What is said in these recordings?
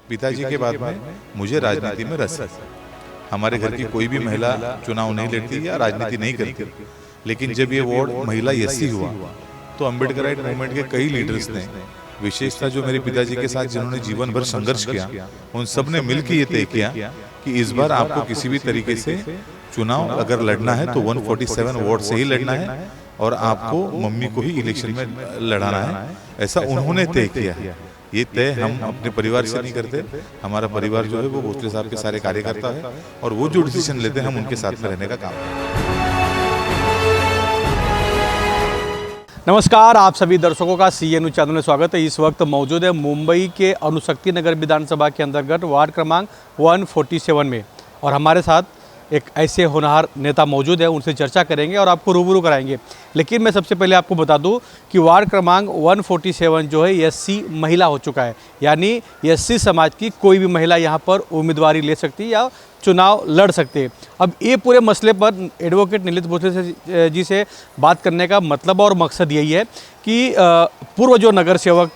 पिताजी के बाद में मुझे राजनीति में रस है। हमारे घर की कोई भी महिला चुनाव नहीं लड़ती या राजनीति नहीं करती, लेकिन जब ये वार्ड महिला एससी हुआ तो अम्बेडकराइट मूवमेंट के कई लीडर्स ने, विशेषता जो मेरे पिताजी के साथ जिन्होंने जीवन भर संघर्ष किया, उन सब ने मिलकर ये तय किया कि इस बार आपको किसी भी तरीके से चुनाव अगर लड़ना है तो 147 वार्ड से ही लड़ना है और आपको मम्मी को ही इलेक्शन में लड़ाना है। ऐसा उन्होंने तय किया है। ये तय हम अपने परिवार से नहीं करते। हमारा परिवार जो है वो भोसले साहब के सारे कार्यकर्ता है और वो जो डिसीजन लेते हैं हम उनके साथ में रहने का काम करते हैं। नमस्कार, आप सभी दर्शकों का CNU चैनल में स्वागत है। इस वक्त मौजूद है मुंबई के अणुशक्ति नगर विधानसभा के अंतर्गत वार्ड क्रमांक 147 में, और हमारे साथ एक ऐसे होनहार नेता मौजूद है, उनसे चर्चा करेंगे और आपको रूबरू कराएंगे। लेकिन मैं सबसे पहले आपको बता दूं कि वार्ड क्रमांक 147 जो है SC महिला हो चुका है, यानी SC समाज की कोई भी महिला यहां पर उम्मीदवारी ले सकती है या चुनाव लड़ सकते हैं। अब ये पूरे मसले पर एडवोकेट नीलेश भोसले जी से बात करने का मतलब और मकसद यही है कि पूर्व जो नगर सेवक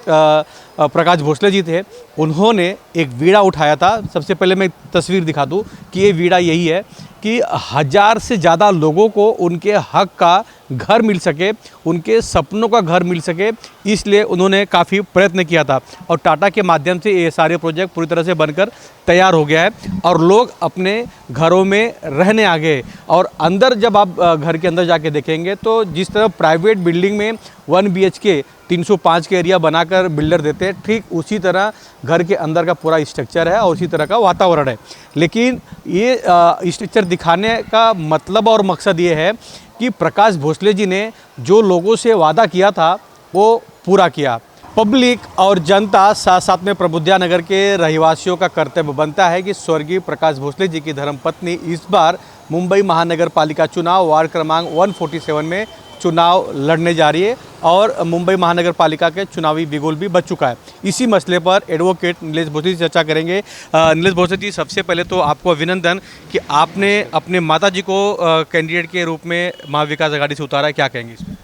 प्रकाश भोसले जी थे, उन्होंने एक वीड़ा उठाया था। सबसे पहले मैं तस्वीर दिखा दूं कि ये वीड़ा यही है कि 1000 से ज़्यादा लोगों को उनके हक का घर मिल सके, उनके सपनों का घर मिल सके, इसलिए उन्होंने काफ़ी प्रयत्न किया था। और टाटा के माध्यम से ये सारे प्रोजेक्ट पूरी तरह से बनकर तैयार हो गया है और लोग अपने घरों में रहने आ गए। और अंदर जब आप घर के अंदर जाके देखेंगे तो जिस तरह प्राइवेट बिल्डिंग में 1 BHK 305 के एरिया बनाकर बिल्डर देते हैं, ठीक उसी तरह घर के अंदर का पूरा स्ट्रक्चर है और उसी तरह का वातावरण है। लेकिन ये स्ट्रक्चर दिखाने का मतलब और मकसद ये है कि प्रकाश भोसले जी ने जो लोगों से वादा किया था वो पूरा किया। पब्लिक और जनता साथ साथ में प्रबुद्ध नगर के रहवासियों का कर्तव्य बनता है कि स्वर्गीय प्रकाश भोसले जी की धर्मपत्नी इस बार मुंबई महानगर पालिका चुनाव वार्ड क्रमांक 147 में चुनाव लड़ने जा रही है और मुंबई महानगर पालिका के चुनावी बिगुल भी बच चुका है। इसी मसले पर एडवोकेट नीलेश भोसले से चर्चा करेंगे। नीलेश भोसले जी, सबसे पहले तो आपको अभिनंदन कि आपने अपने माताजी को कैंडिडेट के रूप में महाविकास आघाड़ी से उतारा है। क्या कहेंगे इसमें?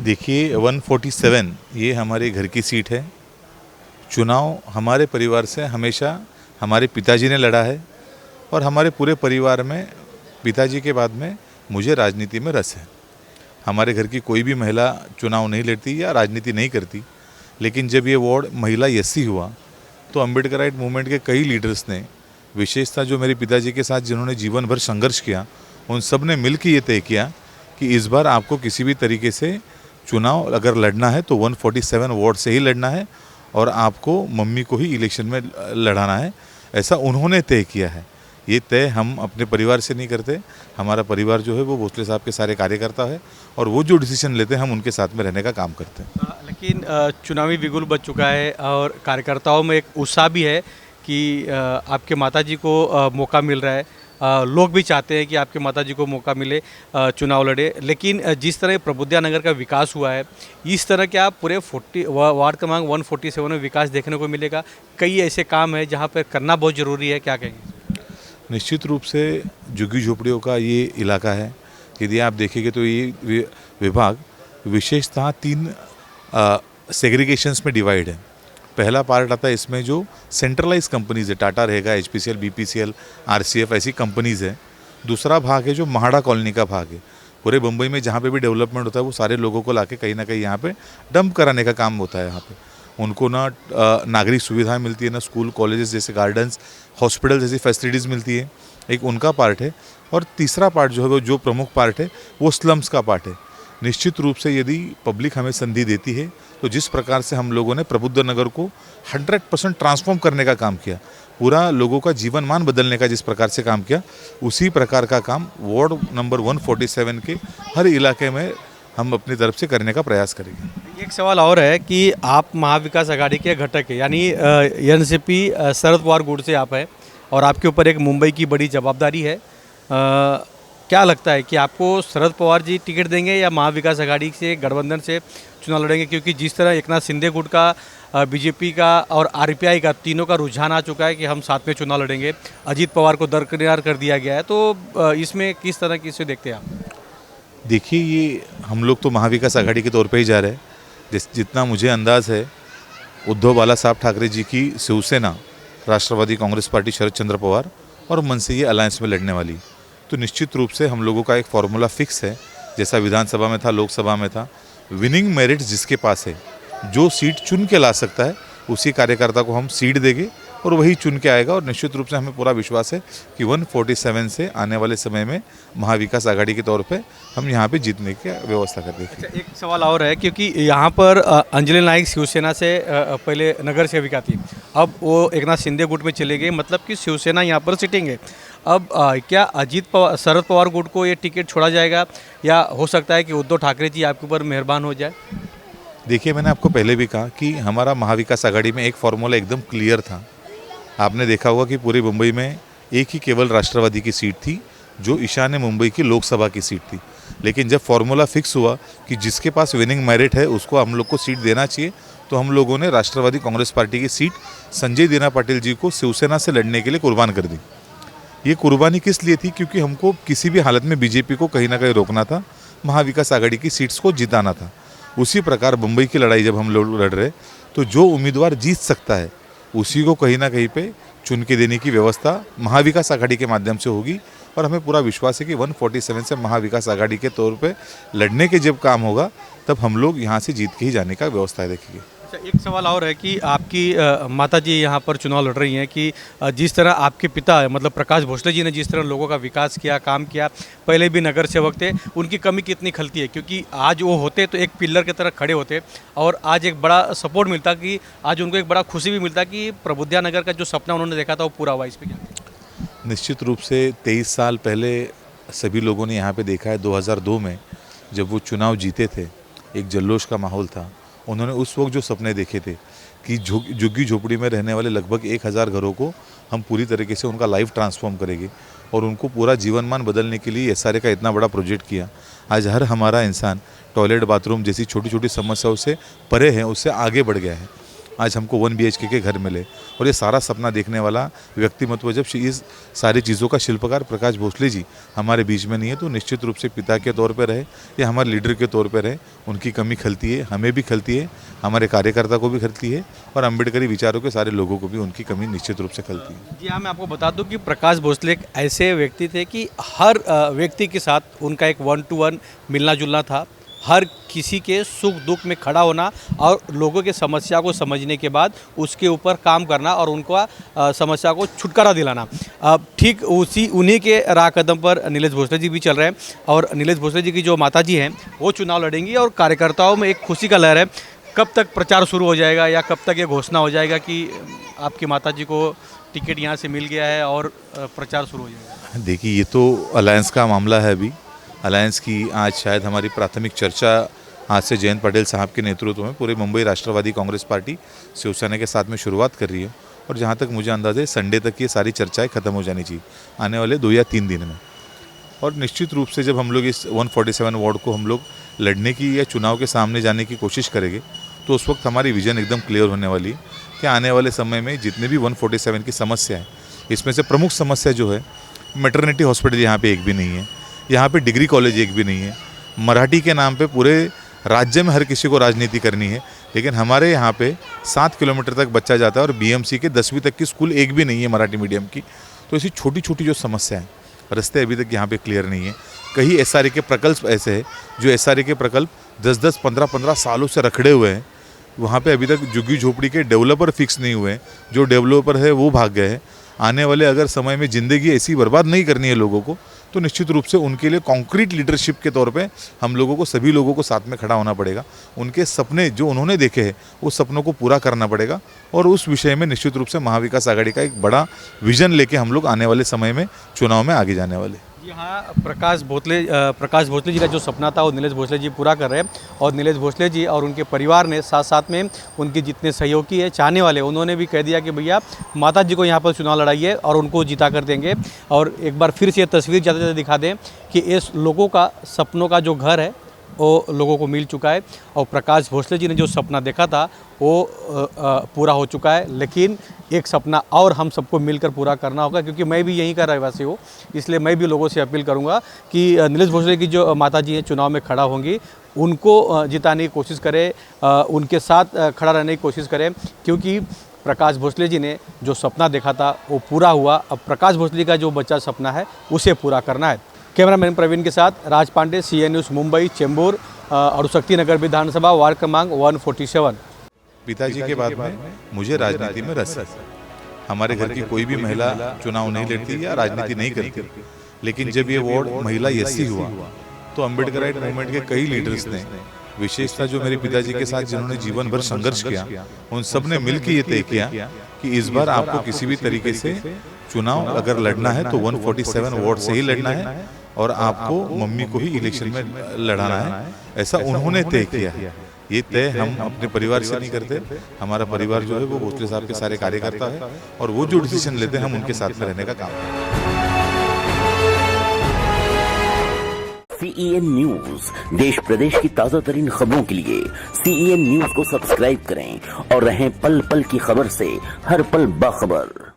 देखिए, 147 ये हमारे घर की सीट है। चुनाव हमारे परिवार से हमेशा हमारे पिताजी ने लड़ा है और हमारे पूरे परिवार में पिताजी के बाद में मुझे राजनीति में रस है। हमारे घर की कोई भी महिला चुनाव नहीं लड़ती या राजनीति नहीं करती, लेकिन जब ये वार्ड महिला SC हुआ तो अम्बेडकराइट मूवमेंट के कई लीडर्स ने, विशेषता जो मेरे पिताजी के साथ जिन्होंने जीवन भर संघर्ष किया, उन सब ने मिलकर ये तय किया कि इस बार आपको किसी भी तरीके से चुनाव अगर लड़ना है तो 147 वार्ड से ही लड़ना है और आपको मम्मी को ही इलेक्शन में लड़ाना है। ऐसा उन्होंने तय किया है। ये तय हम अपने परिवार से नहीं करते। हमारा परिवार जो है वो भोसले साहब के सारे कार्यकर्ता है और वो जो डिसीजन लेते हैं हम उनके साथ में रहने का काम करते हैं। लेकिन चुनावी बिगुल बच चुका है और कार्यकर्ताओं में एक उत्साह भी है कि आपके माताजी को मौका मिल रहा है। लोग भी चाहते हैं कि आपके माताजी को मौका मिले, चुनाव लड़े। लेकिन जिस तरह प्रबुद्ध नगर का विकास हुआ है, इस तरह क्या पूरे वार्ड क्रमांक 147 में विकास देखने को मिलेगा? कई ऐसे काम है जहाँ पर करना बहुत ज़रूरी है। क्या कहेंगे? निश्चित रूप से झुग्गी झोपड़ियों का ये इलाका है। यदि आप देखेंगे तो ये विभाग विशेषतः 3 सेग्रीगेशंस में डिवाइड है। पहला पार्ट आता है इसमें जो सेंट्रलाइज कंपनीज़ है, टाटा रहेगा, HPCL, BPCL, RCF ऐसी कंपनीज़ है। दूसरा भाग है जो महाड़ा कॉलोनी का भाग है। पूरे मुंबई में जहाँ पे भी डेवलपमेंट होता है वो सारे लोगों को लाके कहीं ना कहीं यहाँ पे डंप कराने का काम होता है। यहाँ पे उनको ना नागरिक सुविधाएं मिलती है, ना स्कूल कॉलेजेस जैसे गार्डन्स, हॉस्पिटल जैसी फैसिलिटीज़ मिलती है। एक उनका पार्ट है और तीसरा पार्ट जो है वो जो प्रमुख पार्ट है वो स्लम्स का पार्ट है। निश्चित रूप से यदि पब्लिक हमें संधि देती है तो जिस प्रकार से हम लोगों ने प्रबुद्ध नगर को 100% ट्रांसफॉर्म करने का काम किया, पूरा लोगों का जीवन मान बदलने का जिस प्रकार से काम किया, उसी प्रकार का काम वार्ड नंबर 147 के हर इलाके में हम अपनी तरफ से करने का प्रयास करेंगे। एक सवाल और है कि आप महाविकास आघाड़ी के घटक है, यानी NCP शरद पवार गुट से आप हैं और आपके ऊपर एक मुंबई की बड़ी जवाबदारी है। क्या लगता है कि आपको शरद पवार जी टिकट देंगे या महाविकास आघाड़ी से गठबंधन से चुनाव लड़ेंगे? क्योंकि जिस तरह एकनाथ शिंदे गुट का, BJP का और RPI का, तीनों का रुझान आ चुका है कि हम साथ में चुनाव लड़ेंगे। अजीत पवार को दरकिनार कर दिया गया है, तो इसमें किस तरह की इसे देखते हैं आप? देखिए, ये हम लोग तो महाविकास आघाड़ी के तौर पे ही जा रहे हैं। जितना मुझे अंदाज़ है, उद्धव बाला साहब ठाकरे जी की शिवसेना राष्ट्रवादी कांग्रेस पार्टी शरद चंद्र पवार और मन से ये अलायंस में लड़ने वाली। तो निश्चित रूप से हम लोगों का एक फॉर्मूला फिक्स है, जैसा विधानसभा में था, लोकसभा में था। विनिंग मेरिट जिसके पास है, जो सीट चुन के ला सकता है, उसी कार्यकर्ता को हम सीट देंगे और वही चुन के आएगा। और निश्चित रूप से हमें पूरा विश्वास है कि 147 से आने वाले समय में महाविकास आघाड़ी के तौर पे हम यहाँ पे जीतने की व्यवस्था कर देंगे। अच्छा, एक सवाल और है, क्योंकि यहाँ पर अंजलि नाइक शिवसेना से पहले नगर सेविका थी, अब वो एकनाथ शिंदे गुट में चले गए, मतलब कि शिवसेना यहाँ पर सिटिंग है। अब क्या अजीत पवार, शरद पवार गुट को ये टिकट छोड़ा जाएगा, या हो सकता है कि उद्धव ठाकरे जी आपके ऊपर मेहरबान हो जाए? देखिए, मैंने आपको पहले भी कहा कि हमारा महाविकास आघाड़ी में एक फॉर्मूला एकदम क्लियर था। आपने देखा होगा कि पूरी मुंबई में एक ही केवल राष्ट्रवादी की सीट थी, जो ईशान्य मुंबई की लोकसभा की सीट थी। लेकिन जब फॉर्मूला फिक्स हुआ कि जिसके पास विनिंग मेरिट है उसको हम लोग को सीट देना चाहिए, तो हम लोगों ने राष्ट्रवादी कांग्रेस पार्टी की सीट संजय दीना पाटिल जी को शिवसेना से लड़ने के लिए कुर्बान कर दी। ये कुर्बानी किस लिए थी? क्योंकि हमको किसी भी हालत में बीजेपी को कहीं ना कहीं रोकना था, महाविकास आघाड़ी की सीट्स को जिताना था। उसी प्रकार मुंबई की लड़ाई जब हम लोग लड़ रहे, तो जो उम्मीदवार जीत सकता है उसी को कहीं ना कहीं पे चुन के देने की व्यवस्था महाविकास आघाड़ी के माध्यम से होगी। और हमें पूरा विश्वास है कि 147 से महाविकास आघाड़ी के तौर पे लड़ने के जब काम होगा, तब हम लोग यहाँ से जीत के ही जाने का व्यवस्था देखेंगे। अच्छा, एक सवाल और है कि आपकी माता जी यहाँ पर चुनाव लड़ रही हैं कि जिस तरह आपके पिता मतलब प्रकाश भोसले जी ने जिस तरह लोगों का विकास किया, काम किया, पहले भी नगर सेवक थे, उनकी कमी कितनी खलती है? क्योंकि आज वो होते तो एक पिलर की तरह खड़े होते, और आज एक बड़ा सपोर्ट मिलता, कि आज उनको एक बड़ा खुशी भी मिलता कि प्रबुद्धा नगर का जो सपना उन्होंने देखा था वो पूरा हुआ। इस पर क्या? निश्चित रूप से 23 साल पहले सभी लोगों ने यहाँ पे देखा है, 2002 में जब वो चुनाव जीते थे, एक जल्लोश का माहौल था। उन्होंने उस वक्त जो सपने देखे थे कि झुग्गी झोपड़ी में रहने वाले लगभग 1000 घरों को हम पूरी तरीके से उनका लाइफ ट्रांसफॉर्म करेंगे और उनको पूरा जीवनमान बदलने के लिए एसआरए का इतना बड़ा प्रोजेक्ट किया। आज हर हमारा इंसान टॉयलेट, बाथरूम जैसी छोटी छोटी समस्याओं से परे है, उससे आगे बढ़ गया है। आज हमको 1 BHK के घर मिले, और ये सारा सपना देखने वाला व्यक्तिमत्व जब इस सारी चीज़ों का शिल्पकार प्रकाश भोसले जी हमारे बीच में नहीं है, तो निश्चित रूप से पिता के तौर पे रहे या हमारे लीडर के तौर पे रहे, उनकी कमी खलती है, हमें भी खलती है, हमारे कार्यकर्ता को भी खलती है, और अम्बेडकरी विचारों के सारे लोगों को भी उनकी कमी निश्चित रूप से खलती है। जी हाँ, मैं आपको बता दूं कि प्रकाश भोसले एक ऐसे व्यक्ति थे कि हर व्यक्ति के साथ उनका एक 1-to-1 मिलना जुलना था। हर किसी के सुख दुख में खड़ा होना और लोगों के समस्या को समझने के बाद उसके ऊपर काम करना और उनको समस्या को छुटकारा दिलाना। ठीक उन्हीं के राह कदम पर नीलेश भोसले जी भी चल रहे हैं, और नीलेश भोसले जी की जो माता जी हैं वो चुनाव लड़ेंगी, और कार्यकर्ताओं में एक खुशी का लहर है। कब तक प्रचार शुरू हो जाएगा, या कब तक ये घोषणा हो जाएगा कि आपकी माता जी को टिकट यहाँ से मिल गया है और प्रचार शुरू हो जाएगा? देखिए, ये तो अलायंस का मामला है। अभी अलायंस की आज शायद हमारी प्राथमिक चर्चा आज से जयंत पटेल साहब के नेतृत्व में पूरे मुंबई राष्ट्रवादी कांग्रेस पार्टी शिवसेना के साथ में शुरुआत कर रही है, और जहाँ तक मुझे अंदाज़ है संडे तक ये सारी चर्चाएं खत्म हो जानी चाहिए, आने वाले 2 या 3 दिन में। और निश्चित रूप से जब हम लोग इस 147 वार्ड को हम लोग लड़ने की या चुनाव के सामने जाने की कोशिश करेंगे, तो उस वक्त हमारी विजन एकदम क्लियर होने वाली है कि आने वाले समय में जितने भी 147 की समस्या है, इसमें से प्रमुख समस्या जो है, मैटरनिटी हॉस्पिटल यहाँ पे एक भी नहीं है, यहाँ पे डिग्री कॉलेज एक भी नहीं है। मराठी के नाम पे पूरे राज्य में हर किसी को राजनीति करनी है, लेकिन हमारे यहाँ पे 7 किलोमीटर तक बच्चा जाता है और BMC के 10वीं तक की स्कूल एक भी नहीं है मराठी मीडियम की। तो ऐसी छोटी छोटी जो समस्या है, रास्ते अभी तक यहाँ पे क्लियर नहीं है। कई SRA के प्रकल्प ऐसे हैं जो SRA के प्रकल्प 10-10, 15-15 सालों से रखड़े हुए हैं, वहाँ पे अभी तक झुग्गी झोपड़ी के डेवलपर फिक्स नहीं हुए हैं। जो डेवलपर है वो भाग गए हैं। आने वाले अगर समय में ज़िंदगी ऐसी बर्बाद नहीं करनी है लोगों को, तो निश्चित रूप से उनके लिए कॉन्क्रीट लीडरशिप के तौर पे हम लोगों को, सभी लोगों को साथ में खड़ा होना पड़ेगा। उनके सपने जो उन्होंने देखे हैं उस सपनों को पूरा करना पड़ेगा, और उस विषय में निश्चित रूप से महाविकास आघाड़ी का एक बड़ा विजन लेके हम लोग आने वाले समय में चुनाव में आगे जाने वाले। जी हाँ, प्रकाश भोसले जी का जो सपना था वो नीलेश भोसले जी पूरा कर रहे हैं, और नीलेश भोसले जी और उनके परिवार ने साथ साथ में उनके जितने सहयोगी है, चाहने वाले, उन्होंने भी कह दिया कि भैया माता जी को यहाँ पर चुनाव लड़ाइए और उनको जिता कर देंगे। और एक बार फिर से ये तस्वीर जाते जाते दिखा दें कि इस लोगों का सपनों का जो घर है वो लोगों को मिल चुका है, और प्रकाश भोसले जी ने जो सपना देखा था वो पूरा हो चुका है। लेकिन एक सपना और हम सबको मिलकर पूरा करना होगा, क्योंकि मैं भी यहीं का रहवासी हूँ, इसलिए मैं भी लोगों से अपील करूँगा कि नीलेश भोसले की जो माता जी हैं चुनाव में खड़ा होंगी, उनको जिताने की कोशिश करें, उनके साथ खड़ा रहने की कोशिश करें, क्योंकि प्रकाश भोसले जी ने जो सपना देखा था वो पूरा हुआ। अब प्रकाश भोसले का जो बच्चा सपना है उसे पूरा करना है। कैमरामैन प्रवीण के साथ राज पांडे, CN न्यूज़ मुंबई, चेंबूर, अणुशक्ति नगर विधानसभा, वार्ड क्रमांक 147। पिताजी के बाद में मुझे राजनीति में रस है। हमारे घर की कोई भी महिला चुनाव नहीं लड़ती या राजनीति नहीं करती, लेकिन जब ये वार्ड महिला एससी हुआ तो अम्बेडकराइट मूवमेंट के कई लीडर्स ने, विशेषता जो मेरे पिताजी के साथ जिन्होंने जीवन भर संघर्ष किया, उन सब ने मिलकर ये तय किया कि इस बार आपको किसी भी तरीके से चुनाव अगर लड़ना है तो 147 वार्ड से ही लड़ना है और आपको मम्मी को ही इलेक्शन में लड़ाना है। ऐसा उन्होंने तय किया है। ये तय हम अपने परिवार से नहीं करते। हमारा परिवार जो है वो भोसले साहब के सारे कार्यकर्ता है और वो जो डिसीजन लेते हैं हम उनके साथ में रहने का काम करते हैं। CEN न्यूज देश प्रदेश की ताजा तरीन खबरों के लिए CEN न्यूज को सब्सक्राइब करें और रहें पल पल की खबर से हर पल बाखबर।